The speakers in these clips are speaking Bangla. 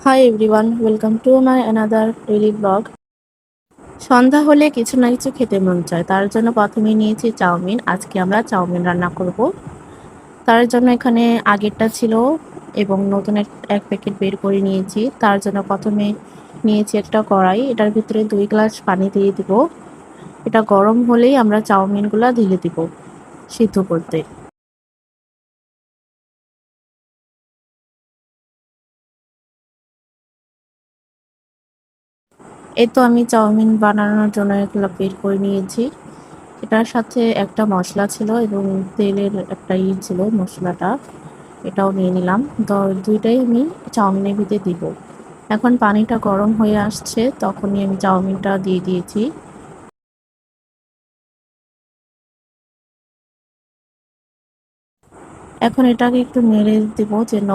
High everyone, welcome to my another daily blog. সন্ধ্যা হলে কিছু না কিছু খেতে মন চায়, তার জন্য প্রথমে নিয়েছি চাউমিন। আজকে আমরা চাউমিন রান্না করব। তার জন্য এখানে আগেরটা ছিল এবং নতুন এক প্যাকেট বের করে নিয়েছি। তার জন্য প্রথমে নিয়েছি একটা কড়াই, এটার ভিতরে 2 গ্লাস পানি দিয়ে দিব। এটা গরম হলেই আমরা চাউমিনগুলো ঢেলে দিব সিদ্ধ করতে। এই তো আমি চাউমিন বানানোর জন্য এগুলো বের করে নিয়েছি। এটার সাথে একটা মশলা ছিল এবং তেলের একটা ছিল মশলাটা, এটাও নিয়ে নিলাম। তো দুইটাই আমি চাউমিনের ভিতরে দিব। এখন পানিটা গরম হয়ে আসছে, তখনই আমি চাউমিনটা দিয়ে দিয়েছি। এখন এটাকে একটু নেড়ে দিব যেন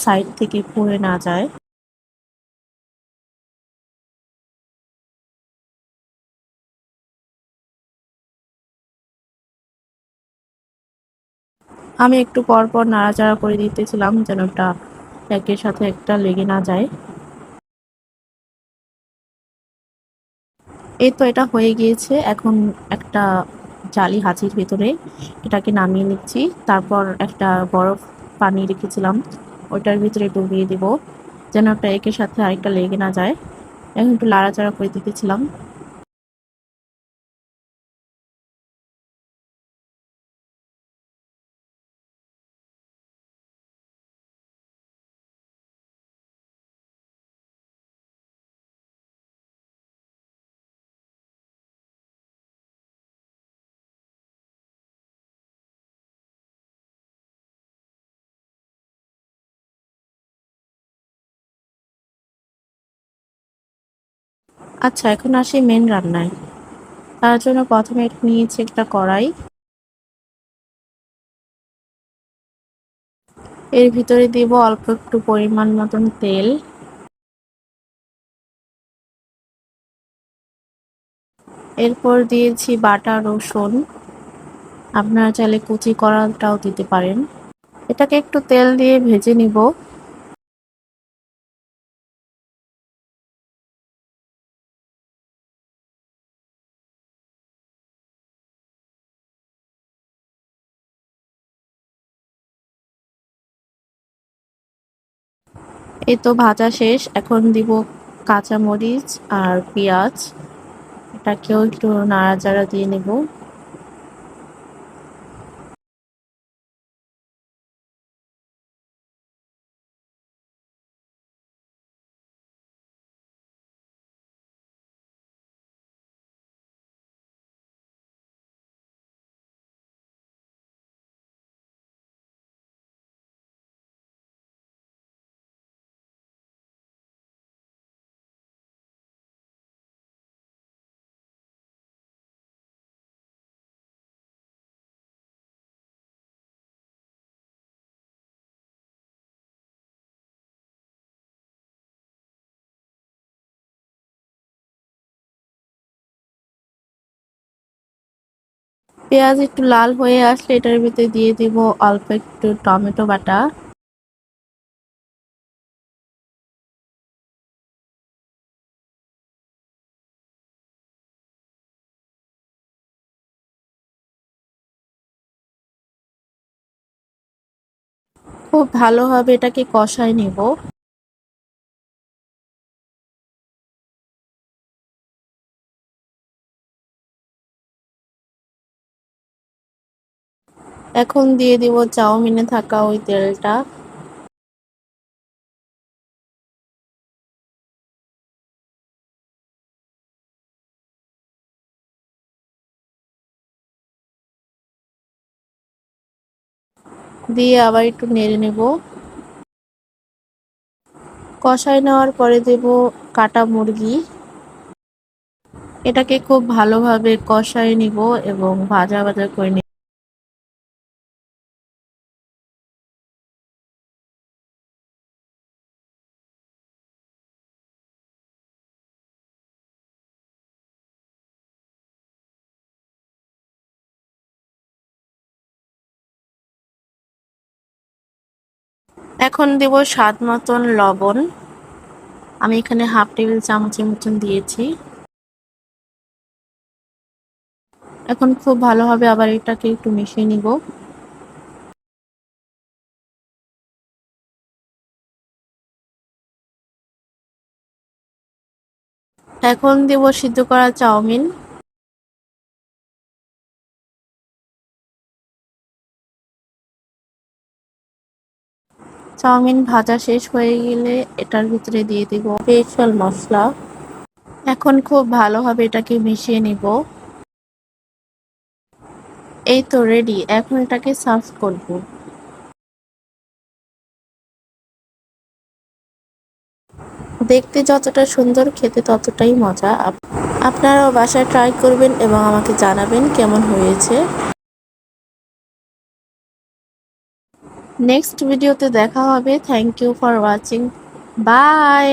সাইড থেকে পুড়ে না যায়। আমি একটু পর পর নাড়াচাড়া করে দিতেছিলাম যেন এটা একের সাথে একটা লেগে না যায়। এই তো এটা হয়ে গিয়েছে। এখন একটা জালি হাঁচির ভেতরে এটাকে নামিয়ে নিচ্ছি। তারপর একটা বরফ পানি রেখেছিলাম, ওইটার ভিতরে ডুবিয়ে দিব যেন একটা একের সাথে আরেকটা লেগে না যায়। এখন একটু লাড়াচাড়া করে দিতেছিলাম। আচ্ছা, এখন আসি মেন রান্নায়। তার জন্য প্রথমে নিয়েছি একটা কড়াই, এর ভিতরে দিব অল্প একটু পরিমাণ মতন তেল। এরপর দিয়েছি বাটা রসুন, আপনারা চাইলে কুচি করাটাও দিতে পারেন। এটাকে একটু তেল দিয়ে ভেজে নিব। এই তো ভাজা শেষ, এখন দিব কাঁচামরিচ আর পেঁয়াজ। এটাকেও একটু নাড়াচাড়া দিয়ে নেব। পেঁয়াজ একটু লাল হয়ে আসলে এটার ভিতরে দিয়ে দিব অল্প একটু টমেটো বাটা। খুব ভালোভাবে এটাকে কষায় নেব। এখন দিয়ে দিব চাউমিনে থাকা ওই তেলটা। দিয়ে আবার একটু নেড়ে নেব। কষায় নেওয়ার পরে দেব কাটা মুরগি। এটাকে খুব ভালোভাবে কষায় নিব এবং ভাজা ভাজা করে নিব। এখন দেব স্বাদ মতন লবণ। আমি এখানে হাফ টেবিল চামচের মতন দিয়েছি। এখন খুব ভালোভাবে আবার এটাকে একটু মিশিয়ে নিব। এখন দেব সিদ্ধ করা চাউমিন। চাউমিন ভাজা শেষ হয়ে গেলে এটার ভিতরে দিয়ে দিব স্পেশাল মশলা। এখন খুব ভালোভাবে এটাকে মিশিয়ে নিব। এই তো রেডি, এখন এটাকে সার্ভ করব। দেখতে যতটা সুন্দর, খেতে ততটাই মজা। আপনারাও বাসায় ট্রাই করবেন এবং আমাকে জানাবেন কেমন হয়েছে। নেক্সট ভিডিওতে দেখা হবে। Thank you for watching. By.